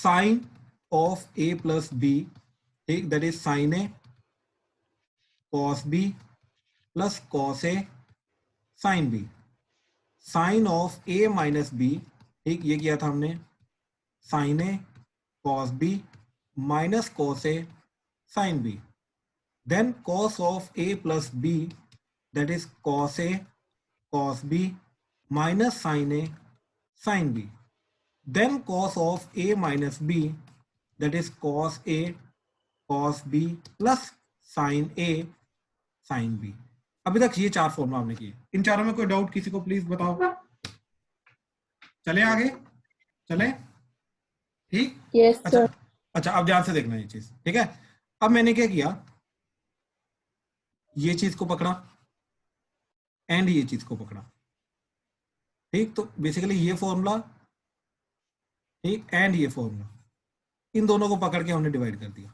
Sign of A plus B, ठीक, that is sine A cos B plus cos A sine B. Sine of A minus B, ठीक, ये किया था हमने, sine A cos B minus cos A sine B. Then cos of A plus B, that is cos A cos B minus sine A sine B. Then cos of A minus B, that is cos A cos B plus sine A sine B. अभी तक ये चार formula हमने किए। इन चारों में कोई doubt किसी को प्लीज बताओ। चले आगे, चले, ठीक। यस अच्छा सर। अच्छा, अब ध्यान से देखना ये चीज, ठीक है। अब मैंने क्या किया, ये चीज को पकड़ा एंड ये चीज को पकड़ा, ठीक। तो बेसिकली ये फॉर्मूला, ठीक, एंड ये फॉर्मूला, इन दोनों को पकड़ के हमने डिवाइड कर दिया,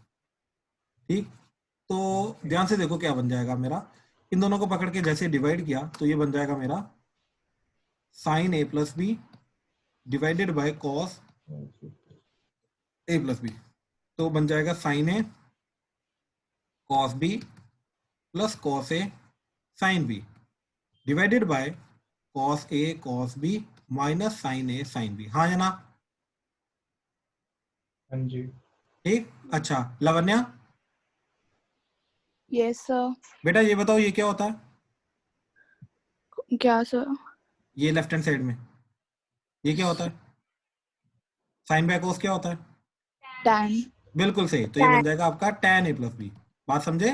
ठीक। तो ध्यान से देखो क्या बन जाएगा मेरा, इन दोनों को पकड़ के जैसे डिवाइड किया तो ये बन जाएगा मेरा sine A plus B divided by cos A plus B. तो बन जाएगा sine A cos B plus cos A sine B divided by cos A cos B minus sine A sine B. हाँ या ना? हाँ जी। ठीक। अच्छा लावण्या, यस सर। बेटा ये बताओ ये क्या होता है? क्या सर? ये लेफ्ट हैंड साइड में ये क्या होता है? साइन बाय कॉस क्या होता है? टैन। बिल्कुल सही। तो ये बन जाएगा आपका tan a प्लस बी। बात समझे?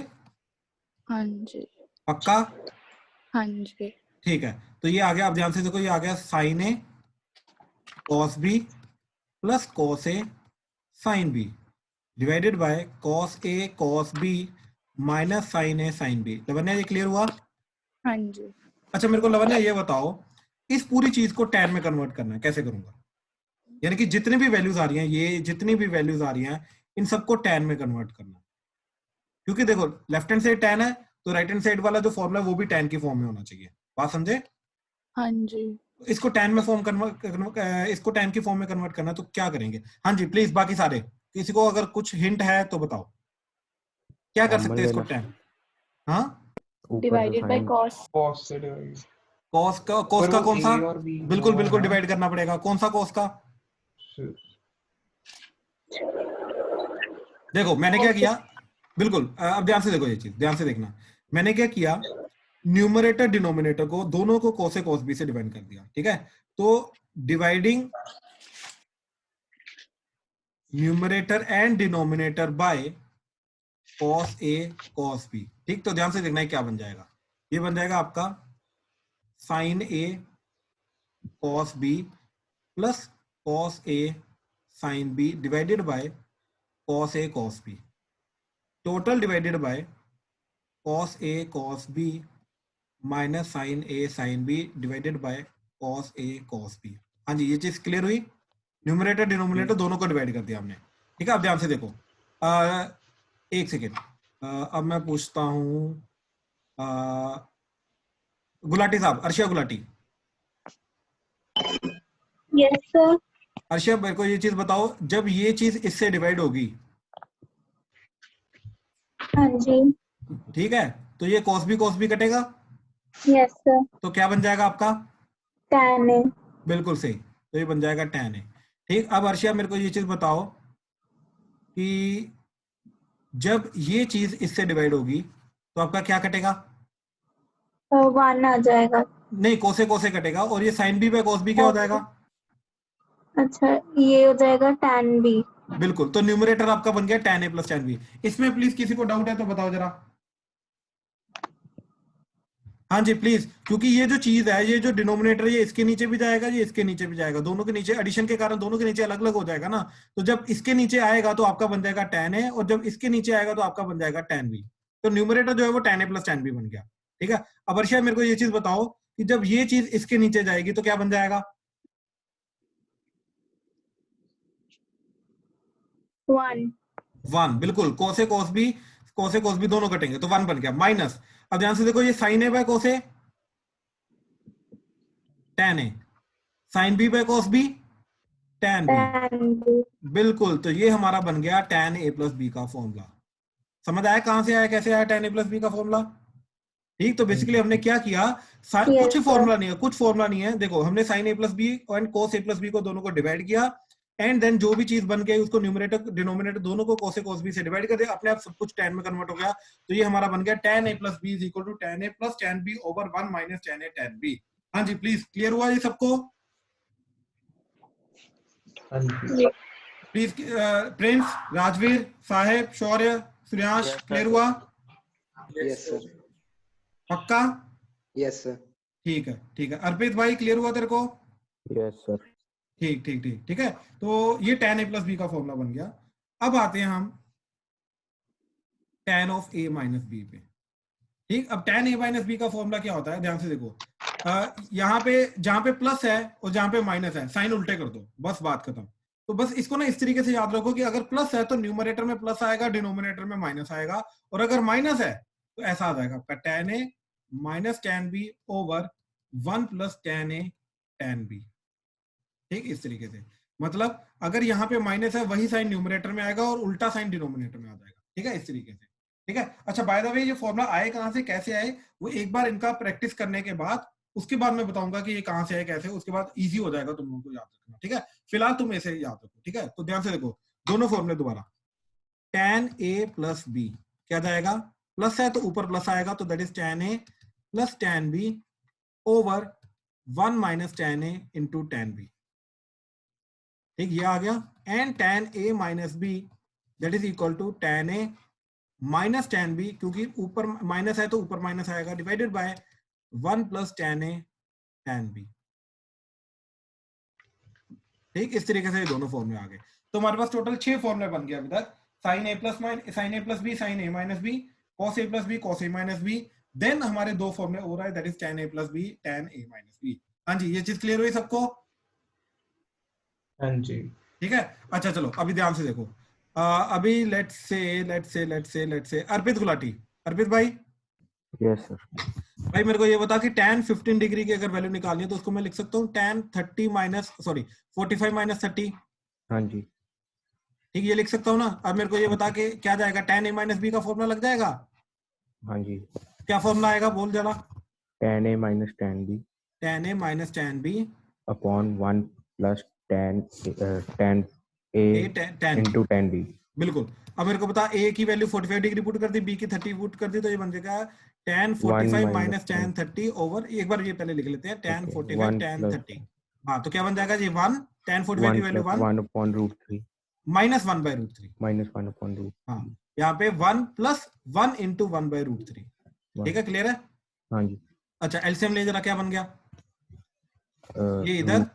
हाँ जी। पक्का? हाँ जी। ठीक है। तो ये आ गया, आप ध्यान से देखो, ये आ गया sine A cos B plus cos A sine B divided by cos A cos B minus sine A sine B. Lavanya ये क्लियर हुआ? हाँ जी। अच्छा मेरे को लवन्या ये बताओ, इस पूरी चीज को tan में कन्वर्ट करना है, कैसे करूंगा? यानी कि जितनी भी वैल्यूज आ रही हैं, ये जितनी भी वैल्यूज आ रही हैं, इन सबको tan में कन्वर्ट करना है। क्योंकि देखो लेफ्ट हैंड साइड tan है तो राइट हैंड साइड वाला जो फॉर्मूला है वो भी tan की फॉर्म में होना चाहिए। बात समझे? हाँ जी। इसको tan में फॉर्म इसको tan की फॉर्म में कन्वर्ट करना है तो क्या करेंगे? हाँ जी प्लीज, बाकी सारे किसी को अगर कुछ हिंट है तो बताओ क्या कर सकते हैं इसको tan? हाँ, डिवाइडेड बाय कॉस। कॉस से डिवाइड। कॉस का कौन सा? बिल्कुल बिल्कुल डिवाइड करना पड़ेगा। कौन सा कॉस का? देखो मैंने क्या किया, बिल्कुल अब ध्यान से देखो ये चीज, ध्यान से देखना। मैंने क्या किया, न्यूमरेटर डिनोमिनेटर को दोनों को cos A cos B से डिवाइड कर दिया, ठीक है। तो dividing numerator and denominator by cos A cos B, ठीक। तो ध्यान से देखना है क्या बन जाएगा। ये बन जाएगा आपका sine A cos B plus cos A sine B divided by cos A cos B total divided by cos A cos B minus sine A sine B divided by cos A cos B। हाँ जी, ये चीज clear हुई? Numerator denominator दोनों को divide कर दिया हमने, ठीक है। अब ध्यान से देखो, एक सेकेंड, अब मैं पूछता हूं गुलाटी साहब, अर्शिया गुलाटी। Yes sir. अर्शिया मेरे को ये चीज बताओ, जब ये चीज इससे डिवाइड होगी, हाँ जी। ठीक है, तो ये cos B कटेगा, यस सर। तो क्या बन जाएगा आपका? tan है। बिल्कुल सही। तो ये बन जाएगा tan है, ठीक। अब अर्शिया मेरे को ये चीज बताओ कि जब ये चीज इससे डिवाइड होगी तो आपका क्या कटेगा? 1 आ जाएगा। नहीं, कोसे कोसे कटेगा, और ये sine B by cos B क्या हो जाएगा? अच्छा ये हो जाएगा tan b। बिल्कुल। तो न्यूमरेटर आपका बन गया tan A plus tan B। इसमें प्लीज किसी को डाउट है तो बताओ जरा। हाँ जी प्लीज, क्योंकि ये जो चीज है, ये जो डिनोमिनेटर, ये इसके नीचे भी जाएगा, ये इसके नीचे भी जाएगा, दोनों के नीचे एडिशन के कारण दोनों के नीचे अलग अलग हो जाएगा ना। तो जब इसके नीचे आएगा तो आपका बन जाएगा tan A, और जब इसके नीचे आएगा तो आपका बन जाएगा tan B। तो न्यूमरेटर जो है वो tan A plus tan B बन गया, ठीक है। अब अर्शिया मेरे को ये चीज बताओ कि जब ये चीज इसके नीचे जाएगी तो क्या बन जाएगा? 1। बिल्कुल। कोसे कोस बी दोनों कटेंगे तो 1 बन गया, माइनस। अब ध्यान से देखो, ये साइन ए बाय कोसे tan A, sine B by cos B tan b। tan b। बिल्कुल, तो ये हमारा बन गया tan a प्लस बी का फॉर्मूला। समझ आया कहां से आया, कैसे आया tan a प्लस बी का फॉर्मूला? ठीक, तो बेसिकली हमने क्या किया, कुछ Yes sir। फॉर्मूला नहीं है, कुछ फॉर्मूला नहीं है। देखो हमने sin a प्लस बी और cos a प्लस बी को दोनों को डिवाइड किया, एंड देन जो भी चीज बन गई उसको न्यूमरेटर डिनोमिनेटर दोनों को cos a cos b से डिवाइड कर दिया, अपने आप सब कुछ tan में कन्वर्ट हो गया। तो ये हमारा बन गया tan a plus B is equal to tan a plus tan b over 1 minus tan a tan b। हाँ जी, प्लीज क्लियर हुआ ये सबको? Please Prince, Rajveer, Saheb, Shaurya, Suryansh, clear हुआ? Yes sir. पक्का? Yes sir. ठीक है, ठीक है। अर्पित भाई क्लियर हुआ तेरे को? Yes sir. ठीक ठीक ठीक ठीक है। तो ये tan a प्लस बी का फॉर्मूला बन गया। अब आते हैं हम tan of a minus B पे। ठीक, अब tan a माइनस बी का फॉर्मूला क्या होता है, ध्यान से देखो। यहाँ पे जहां पे प्लस है और जहां पे माइनस है, साइन उल्टे कर दो, बस बात खत्म। तो बस इसको ना इस तरीके से याद रखो कि अगर प्लस है तो न्यूमरेटर में प्लस आएगा, डिनोमिनेटर में माइनस आएगा, और अगर माइनस है तो ऐसा आ जाएगा tan a minus tan b over 1 plus tan a tan b। ठीक, इस तरीके से। मतलब अगर यहाँ पे माइनस है वही साइन न्यूमरेटर में आएगा और उल्टा साइन डिनोमिनेटर में आ जाएगा। ठीक है, इस तरीके से। ठीक है, अच्छा बाय द वे ये फॉर्मूला आए कहां से, कैसे आए, वो एक बार इनका प्रैक्टिस करने के बाद उसके बाद मैं बताऊंगा कि ये कहां से आए कैसे, उसके बाद इजी हो जाएगा तुम लोगों को याद रखना। ठीक है, फिलहाल तुम ऐसे याद रखो। ठीक है, तो ध्यान से देखो दोनों फॉर्मूले दोबारा। tan a प्लस बी क्या जाएगा, प्लस है तो ऊपर प्लस आएगा, तो that is tan a plus tan b over 1 minus tan a into tan b। ठीक, ये आ गया। And tan a minus B that is equal to tan a minus tan b, क्योंकि ऊपर माइनस है तो ऊपर माइनस आएगा, divided by 1 plus tan a tan b। ठीक, इस तरीके से ये दोनों फॉर्मूले आ गए। तो हमारे पास टोटल 6 फॉर्मूले बन गए अभी तक। sin a plus B sin a minus B, cos a plus B cos a minus B, then हमारे दो फॉर्मूले हो रहा है, that is tan a plus B tan a minus B. हाँ जी, ये चीज क्लियर हुई सबको? हाँ जी। ठीक है, अच्छा चलो अभी ध्यान से देखो। अभी लेट्स से अर्पित गुलाटी, अर्पित भाई। Yes sir. भाई मेरे को ये बता कि tan 15 डिग्री की अगर वैल्यू निकालनी है तो उसको मैं लिख सकता हूँ tan 30 माइनस 45 माइनस 30। हाँ जी। ठीक, ये लिख सकता हूँ ना। अब मेरे को ये बता कि क्या जाएगा, tan a माइनस बी का फॉर्मूला लग जाएगा? हाँ जी। क्या फॉर्मूला आएगा बोल जरा। tan a minus tan b tan a minus tan b upon 1 plus tan a tan into tan b। बिल्कुल। अब मेरे को बता a की वैल्यू 45 डिग्री पुट कर दी, b की 30 पुट कर दी, तो ये बन जाएगा tan 45 माइनस tan 30 ओवर, एक बार ये पहले लिख लेते हैं, tan 45 tan 30। हाँ, तो क्या बन जाएगा जी, 1 tan 45 की value 1 upon root 3 minus 1 by root 3। Minus 1 upon root. हाँ, यहाँ पे 1 प्लस 1 इंटू 1 बाय रूट 3। ठीक है, क्लियर है? हाँ जी। अच्छा एलसीएम ले जरा, क्या बन गया ये इधर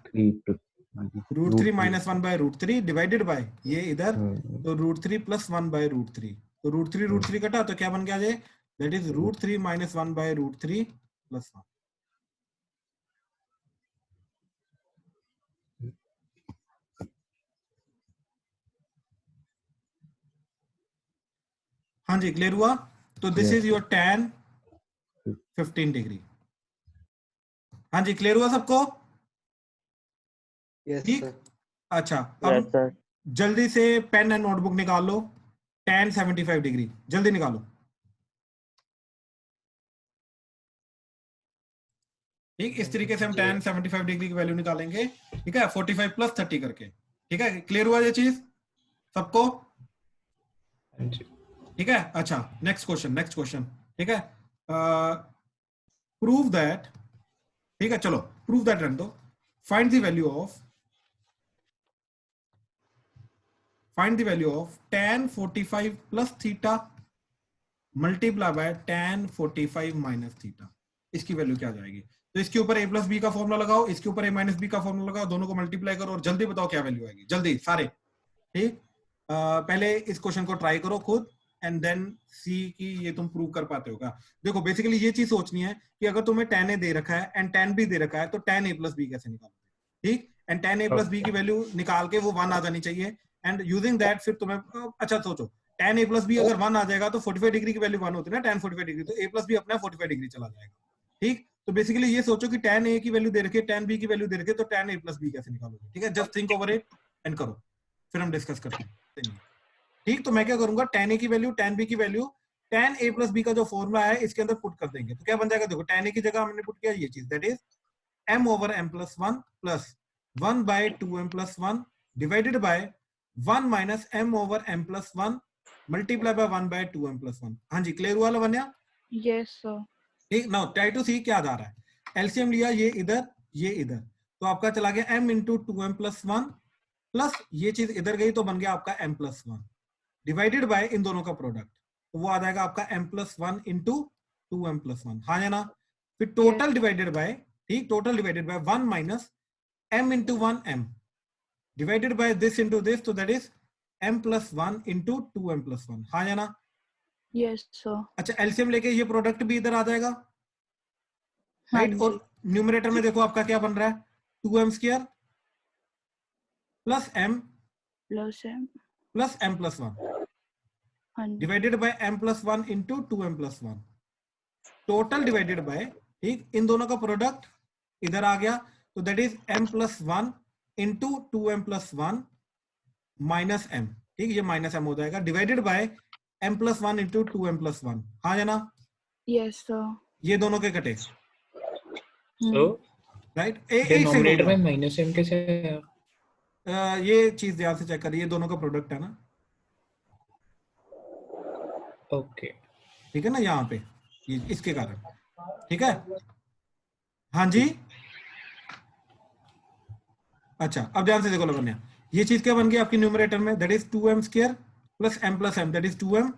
root 3 minus 1 by root 3 divided by ये इधर, तो रूट 3 प्लस 1 बाय रूट 3, तो रूट 3 कटा तो क्या बन गया ये, that is root 3 minus 1 by root 3 plus 1। हाँ जी, क्लियर हुआ? तो this is your tan 15 degree. हाँ जी, क्लियर हुआ सबको? यस ठीक, सर। अच्छा अब जल्दी से पेन एंड नोटबुक निकाल लो, tan 75 डिग्री जल्दी निकालो। ठीक, इस तरीके से हम tan 75 डिग्री की वैल्यू निकालेंगे। ठीक है, 45 प्लस 30 करके। ठीक है, क्लियर हुआ ये चीज सबको? ठीक है, अच्छा नेक्स्ट क्वेश्चन। ठीक है, प्रूव दैट, ठीक है चलो प्रूव दैट रन दो। Find the value of tan 45 plus theta multiply by tan 45 minus theta. इसकी वैल्यू क्या जाएगी? तो इसके ऊपर a प्लस बी का फॉर्मूला लगाओ, इसके ऊपर a माइनस बी का फॉर्मूला लगाओ, दोनों को मल्टीप्लाई करो और जल्दी बताओ क्या वैल्यू आएगी, जल्दी सारे। ठीक, पहले इस क्वेश्चन को ट्राई करो खुद एंड देन सी कि ये तुम प्रूव कर पाते हो क्या। देखो बेसिकली ये चीज सोचनी है कि अगर तुम्हें tan a दे रखा है एंड tan b दे रखा है तो tan a प्लस बी कैसे निकालोगे। ठीक, and tan a plus B की वैल्यू निकाल के वो 1 आ जानी चाहिए, एंड यूजिंग दैट फिर तुम्हें अच्छा सोचो tan a प्लस बी अगर 1 आ जाएगा तो 45 डिग्री की वैल्यू 1 होती है ना tan 45 डिग्री, तो a प्लस बी अपना 45 डिग्री चला जाएगा। ठीक, तो बेसिकली ये सोचो कि tan a की वैल्यू दे रखी है, tan b की वैल्यू दे रखी है, तो tan a प्लस b कैसे निकालोगे? ठीक है, just think over it and करो, फिर हम डिस्कस करते हैं। ठीक, तो मैं क्या करूंगा, tan a की वैल्यू, tan b की value, tan a plus b का जो फॉर्मूला है इसके अंदर पुट कर देंगे। तो क्या बन जाएगा, देखो tan a की जगह हमने पुट किया ये चीज, that is m over m plus 1 plus 1 by 2m plus 1 divided by 1 minus m over m plus 1 multiply by 1 by 2m plus 1। हाँ जी, क्लियर हुआ लवन्या? Yes sir. ठीक, नाउ ट्राई टू सी क्या आ रहा है। एलसीएम लिया, ये इधर ये इधर, तो आपका चला गया m into 2m plus 1 plus ये चीज इधर गई तो बन गया आपका m प्लस 1 डिवाइडेड बाय इन दोनों का प्रोडक्ट, तो वो आ जाएगा आपका m plus 1 into 2m plus 1। हाँ या ना? फिर टोटल डिवाइडेड बाय, ठीक, total divided by 1 minus m into 1 m divided by this into this, तो that is m plus 1 into 2m plus 1। हाँ या ना? Yes sir. अच्छा, एलसीएम लेके ये प्रोडक्ट भी इधर आ जाएगा, हाँ राइट? जी। और न्यूमरेटर में देखो आपका क्या बन रहा है, 2m square plus m plus m। Plus m plus 1 हाँ जी। Divided by m plus 1 into 2m plus 1 total divided by, ठीक, इन दोनों का प्रोडक्ट इधर आ गया, तो that is m plus 1 into 2m plus 1 minus m, ठीक, ये माइनस m हो जाएगा, divided by m plus 1 into 2m plus 1। हाँ या ना? Yes sir. ये दोनों के कटे, तो राइट? एक डिनोमिनेटर में सेकंड, माइनस m कैसे आया? ये चीज ध्यान से चेक करिए, ये दोनों का प्रोडक्ट है ना, ओके, ठीक है ना, यहाँ पे ये इसके कारण, ठीक है? हाँ जी, अच्छा अब ध्यान से देखो लवन्या, ये चीज क्या बन गई आपकी न्यूमरेटर में, that is 2m square plus m plus m, that is 2m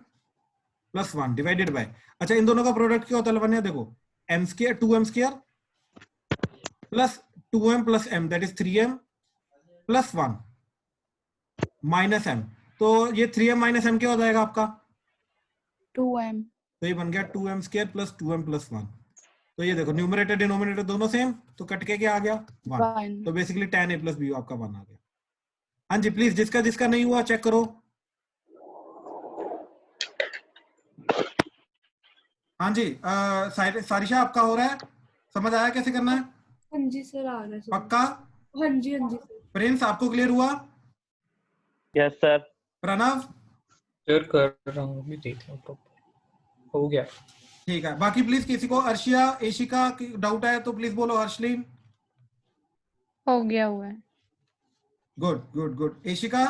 plus 1 divided bye, अच्छा इन दोनों का प्रोडक्ट क्या होता है लवन्या, देखो m square 2m square plus 2m plus m, that is 3m plus 1 minus m, तो ये 3m माइनस m क्या हो जाएगा आपका, 2m। तो ये बन गया 2m square plus 2m plus 1। तो ये देखो न्यूमरेटर डिनोमिनेटर दोनों सेम, तो कट के क्या आ गया 1, तो basically tan a plus b आपका 1 आ गया। हाँ जी, प्लीज जिसका जिसका नहीं हुआ चेक करो। हाँ जी, सारिशा आपका हो रहा है, समझ आया कैसे करना है? हाँ जी सर, आ रहा है सर। पक्का? हाँ जी सर। प्रिंस आपको क्लियर हुआ? Yes sir. प्रणव? सर कर रहा हूँ, अभी देख लो तो हो गया। ठीक है, बाकी प्लीज किसी को अर्शिया एशिका की डाउट है तो प्लीज बोलो। हर्षलीन? हो गया हुआ है। Good good good. एशिका?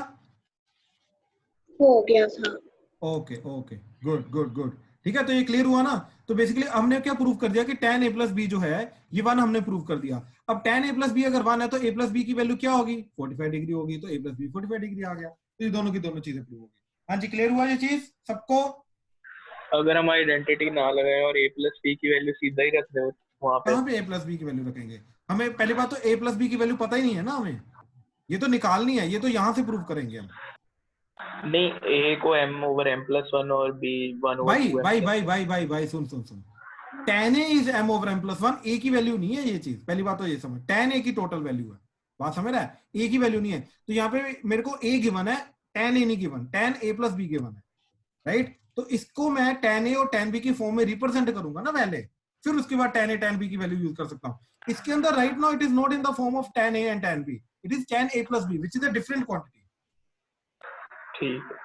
हो गया था। Okay okay, good good good, ठीक है, तो ये क्लियर हुआ ना? तो बेसिकली हमने क्या प्रूव कर दिया कि tan a प्लस बी जो है ये 1 हमने प्रूव कर दिया। अब tan a प्लस बी अगर 1 है तो a प्लस बी की वैल्यू क्या होगी, 45 डिग्री होगी, तो a प्लस बी 45 डिग्री आ गया, तो ये दोनों की दोनों चीजें प्रूव हो गई। हाँ जी, क्लियर हुआ ये चीज सबको? अगर हम आइडेंटिटी ना लगाए और a प्लस बी की वैल्यू सीधा ही रख दे वहां पे, कहाँ पे a प्लस बी की वैल्यू रखेंगे? हमें पहली बात तो a प्लस बी की वैल्यू पता ही नहीं है ना, हमें ये तो निकालनी है, ये तो यहाँ से प्रूव करेंगे हम। नहीं a को m ओवर m प्लस 1 और b 1 ओवर भाई 2m। भाई भाई भाई भाई भाई सुन सुन सुन, tan a is m over m plus 1, a की वैल्यू नहीं है ये चीज, पहली बात तो ये समझ, tan a की टोटल वैल्यू है, बात समझ रहा है, a की वैल्यू नहीं है। तो यहाँ पे मेरे को a गिवन है, tan a नहीं given, tan a plus b given है, राइट? तो इसको मैं tan a और tan b की फॉर्म में रिप्रेजेंट करूंगा ना पहले, फिर उसके बाद tan a tan b की वैल्यू यूज कर सकता हूँ। इसके अंदर right now it is not in the form of tan a and tan b, it is tan a plus b which is a different quantity. ठीक है,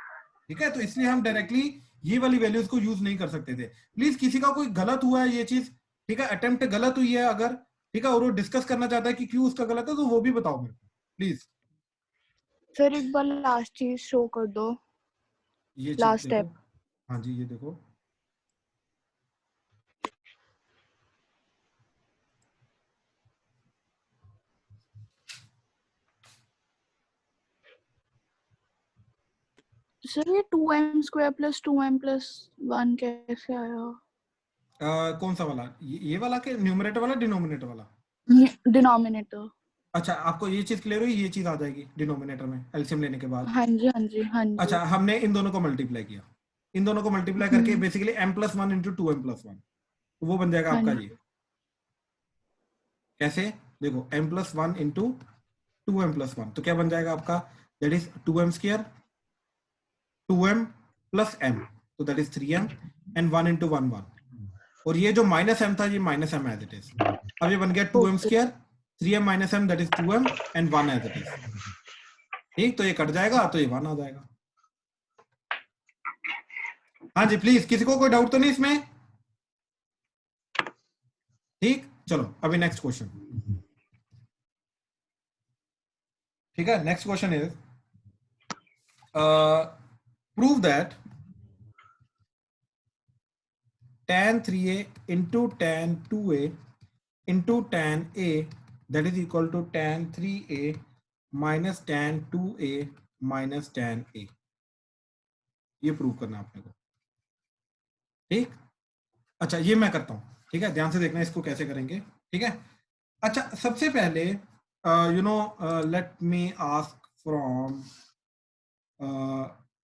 ठीक है, तो इसलिए हम डायरेक्टली ये वाली वैल्यूज को यूज नहीं कर सकते थे। प्लीज किसी का कोई गलत हुआ है ये चीज, ठीक है, अटेम्प्ट गलत हुई है अगर, ठीक है, और वो डिस्कस करना चाहता है कि क्यों उसका गलत है, तो वो भी बताओ मेरे को प्लीज। सर एक बार लास्ट चीज शो कर दो, ये लास्ट चीज देखो, स्टेप। हाँ जी ये देखो, सर ये 2m square plus 2m plus 1 कैसे आया? कौन सा वाला, ये वाला के न्यूमरेटर वाला डिनोमिनेटर वाला? डिनोमिनेटर। अच्छा, आपको ये चीज क्लियर हुई, ये चीज आ जाएगी डिनोमिनेटर में एलसीएम लेने के बाद। हाँ जी हाँ जी हाँ जी। अच्छा, हमने इन दोनों को मल्टीप्लाई किया, इन दोनों को मल्टीप्लाई करके basically m plus 1 into 2m plus 1, तो वो बन जाएगा आपका ये, कैसे देखो, m plus 1 into 2m plus 1, तो क्या बन जाएगा आपका, that is 2m square 2m plus m, तो that is 3m and 1 into 1 1, और ये जो माइनस एम था ये minus M as it is. अब ये बन गया 2m square, 3m minus M that is 2m and 1 as it is. ठीक, तो ये कट जाएगा तो ये 1 आ जाएगा। हाँ जी प्लीज, किसी को कोई डाउट तो नहीं इसमें? ठीक, चलो अभी नेक्स्ट क्वेश्चन। ठीक है, next question is prove that tan 3a into tan 2a into tan a that is equal to tan 3a minus tan 2a minus tan a। ये प्रूव करना है आपने को। ठीक, अच्छा ये मैं करता हूं। ठीक है, ध्यान से देखना इसको कैसे करेंगे। ठीक है, अच्छा सबसे पहले you know let me ask from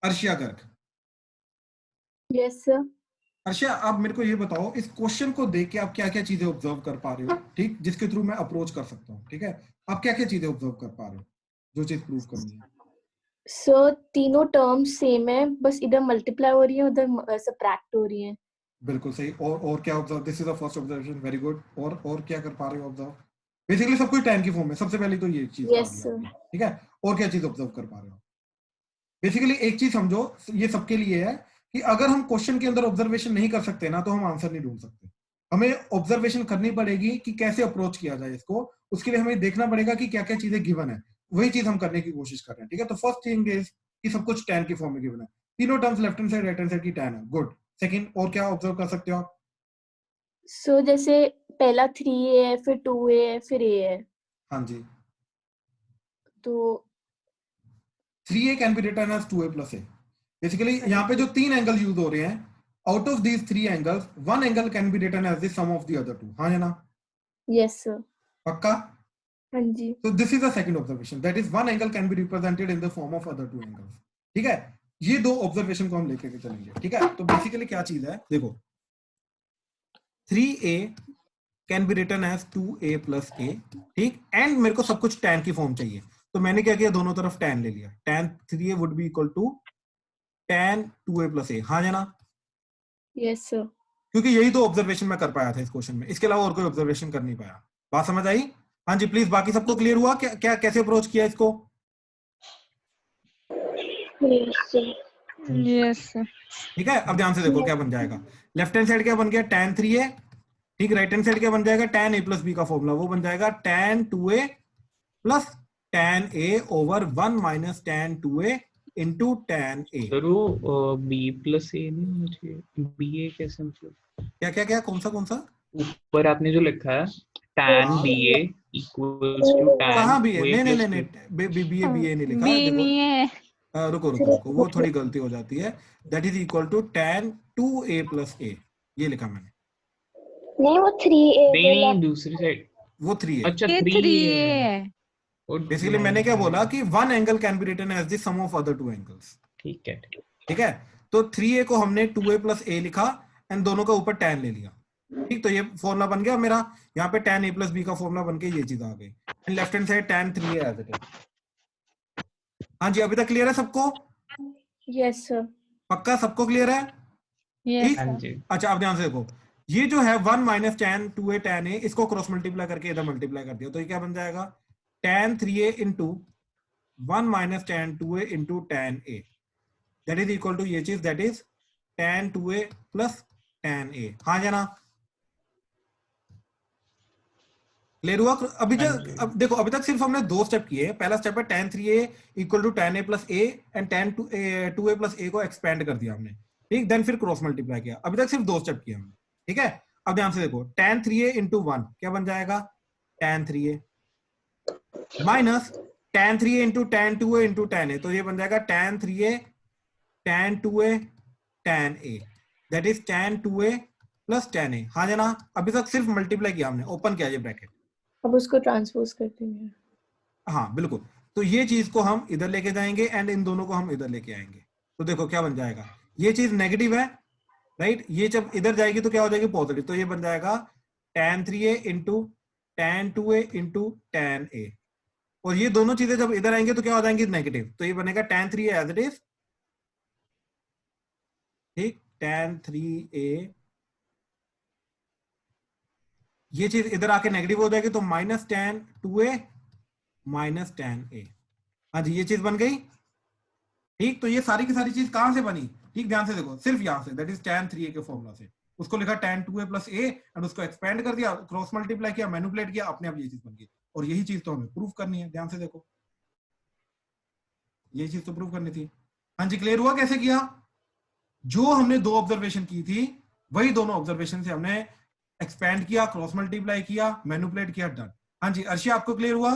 Arshia Garg. Yes sir. Arshia, आप मेरे को ये बताओ इस क्वेश्चन को देख के आप क्या क्या चीजें ऑब्जर्व कर पा रहे हो, ठीक, जिसके थ्रू मैं अप्रोच कर सकता हूँ। ठीक है, आप क्या क्या चीजें ऑब्जर्व कर पा रहे हो जो चीज प्रूव करनी है? सर तीनों टर्म्स सेम है, बस इधर मल्टीप्लाई हो रही है उधर सबट्रैक्ट हो रही है। बिल्कुल सही। और क्या observe? This is the first observation, very good. और क्या कर पा रहे हो ऑब्जर्व? बेसिकली सब कुछ टैन की फॉर्म में, सबसे पहले तो ये चीज यस सर। ठीक है, और क्या चीज ऑब्जर्व कर पा रहे हो? बेसिकली एक चीज समझो, ये सबके लिए है कि अगर हम क्वेश्चन के अंदर ऑब्जर्वेशन नहीं कर सकते ना तो हम आंसर नहीं ढूंढ सकते। हमें ऑब्जर्वेशन करनी पड़ेगी कि कैसे अप्रोच किया जाए इसको, उसके लिए हमें देखना पड़ेगा कि क्या क्या चीजें गिवन है, वही चीज हम करने की कोशिश कर रहे हैं। ठीक है, तो फर्स्ट थिंग इज कि सब कुछ टैन की फॉर्म में गिवन है, तीनों terms left hand side right hand side की टैन है। गुड। सेकंड, और क्या ऑब्जर्व कर सकते हो आप? सो जैसे पहला 3a है, फिर 2a है, फिर a है, हाँ जी, तो 3a can be written as 2a plus a। Basically यहाँ पे जो तीन एंगल यूज हो रहे हैं, out of these three angles one angle can be written as the sum of the other two. हाँ है ना? Yes sir. पक्का? हाँ जी। So this is the second observation, that is one angle can be represented in the form of other two angles। ठीक है, ये दो observation को हम लेके के चलेंगे। ठीक है, तो बेसिकली क्या चीज है देखो, 3a can be written as 2a plus a। ठीक, एंड मेरे को सब कुछ tan की फॉर्म चाहिए, तो मैंने क्या किया, दोनों तरफ tan ले लिया। tan 3a would be equal to tan 2a plus a। हाँ ना? Yes sir. क्योंकि यही दो ऑब्जर्वेशन मैं कर पाया था इस क्वेश्चन में, इसके अलावा और कोई ऑब्जर्वेशन कर नहीं पाया। बात समझ आई? हाँ जी प्लीज, बाकी सबको क्लियर हुआ? क्या क्या कैसे अप्रोच किया इसको? Yes sir. ठीक है, अब ध्यान से देखो क्या बन जाएगा। लेफ्ट हैंड साइड क्या बन गया, tan 3a। ठीक, राइट हैंड साइड क्या बन जाएगा, tan a plus b का फॉर्मूला वो बन जाएगा tan 2a plus tan a over 1 minus tan 2a into tan a। Sir वो b plus a नहीं होना चाहिए, ba कैसे मतलब? क्या क्या क्या, कौन सा? ऊपर आपने जो लिखा है tan ba equals to tan कहाँ भी है? 2a नहीं plus 2। बी नहीं लिखा। बी नहीं है। रुको, वो थोड़ी गलती हो जाती है। That is equal to tan 2a plus a, ये लिखा मैंने। नहीं वो 3a नहीं दूसरी साइड। वो 3 है। अच्छा ये 3 3a है। बेसिकली मैंने क्या बोला कि one angle can be written as the sum of other two angles. ठीक है। ठीक है, तो 3a को हमने 2a plus a लिखा एंड दोनों का ऊपर tan ले लिया। ठीक, तो ये फॉर्मूला बन गया मेरा, यहाँ पे tan a plus b का फॉर्मूला बन के ये चीज आ गई, and left hand side tan 3a as it is. हाँ जी, अभी तक क्लियर है सबको? Yes sir. पक्का सबको क्लियर है? यस ठीक, हाँ जी। अच्छा अब ध्यान से देखो, ये जो है 1 minus tan 2a tan a, इसको क्रॉस मल्टीप्लाई करके इधर मल्टीप्लाई कर दिया, तो ये क्या बन जाएगा, tan 3a into 1 minus tan 2a into tan a, that is equal to ये चीज, that is tan 2a plus tan a। हाँ या ना? क्लियर हुआ? अभी तक अब देखो, अभी तक सिर्फ हमने दो स्टेप किए। पहला स्टेप है tan 3a equal to tan a plus a and tan 2a plus a को एक्सपेंड कर दिया हमने। ठीक, देन फिर क्रॉस मल्टीप्लाई किया। अभी तक सिर्फ दो स्टेप किए हमने। ठीक है, अब ध्यान से देखो, tan 3a into 1 क्या बन जाएगा, tan 3a minus tan 3a into tan 2a into tan a, तो ये बन जाएगा tan 3a tan 2a tan a, that is tan 2a plus tan a। हाँ जना? अभी तक सिर्फ मल्टीप्लाई किया हमने, ओपन किया ये ब्रैकेट। अब उसको ट्रांसपोज कर देंगे। हाँ बिल्कुल, तो ये चीज को हम इधर लेके जाएंगे एंड इन दोनों को हम इधर लेके आएंगे, तो देखो क्या बन जाएगा, ये चीज नेगेटिव है राइट, ये जब इधर जाएगी तो क्या हो जाएगी, पॉजिटिव, तो ये बन जाएगा tan 3a into tan 2a into tan a, और ये दोनों चीजें जब इधर आएंगे तो क्या हो जाएंगी, नेगेटिव, तो ये बनेगा tan 3a as it is. ठीक, tan 3a ये चीज इधर आके नेगेटिव हो जाएगी तो minus ten 2a minus ten A. हाँ जी, ये चीज बन गई। ठीक, तो ये सारी की सारी चीज कहां से बनी? ठीक, ध्यान से देखो, सिर्फ यहां से, दैट इज tan 3a के फॉर्मूला से। उसको लिखा tan 2a plus a and उसको एक्सपेंड कर दिया, क्रॉस मल्टीप्लाई किया, मैनिपुलेट किया, अपने आप ये चीज बन गई। और यही चीज तो हमें प्रूव करनी है, ध्यान से देखो, ये चीज तो प्रूव करनी थी। हाँ जी, क्लियर हुआ कैसे किया? जो हमने दो ऑब्जर्वेशन की थी वही दोनों ऑब्जर्वेशन से हमने एक्सपेंड किया, क्रॉस मल्टीप्लाई किया, मैनिपुलेट किया, डन। हाँ जी, अर्शिया आपको क्लियर हुआ?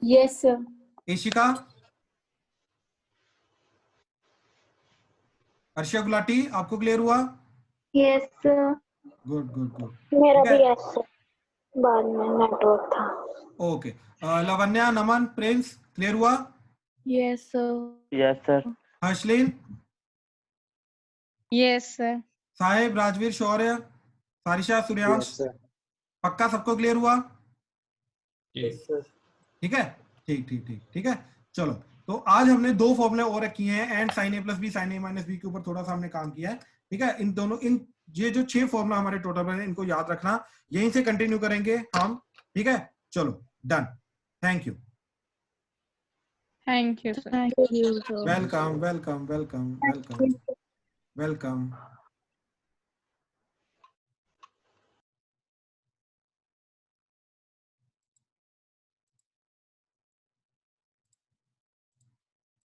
Yes sir. एशिका, अर्शिया गुलाटी आपको क्लियर हुआ? Yes sir. Good good good. मेरा ठीक भी है, यस सर, बाद में नेटवर्क था। Okay. Lavanya, Naman, Prince clear हुआ? Yes sir. Yes sir. Harshleen, yes sir. Sahib, Rajveer, Shaurya, Sarisha, Suryansh, yes sir. पक्का सबको क्लियर हुआ? Yes sir. ठीक है, ठीक ठीक ठीक ठीक है। चलो, तो आज हमने दो फॉर्मूले और किए हैं, and sine A plus b sine a minus b के ऊपर थोड़ा सा हमने काम किया है। ठीक है, इन दोनों, इन ये जो 6 फॉर्मूला हमारे टोटल बने, इनको याद रखना, यहीं से कंटिन्यू करेंगे हम। ठीक है, चलो done, thank you, thank you sir. Welcome welcome welcome welcome welcome.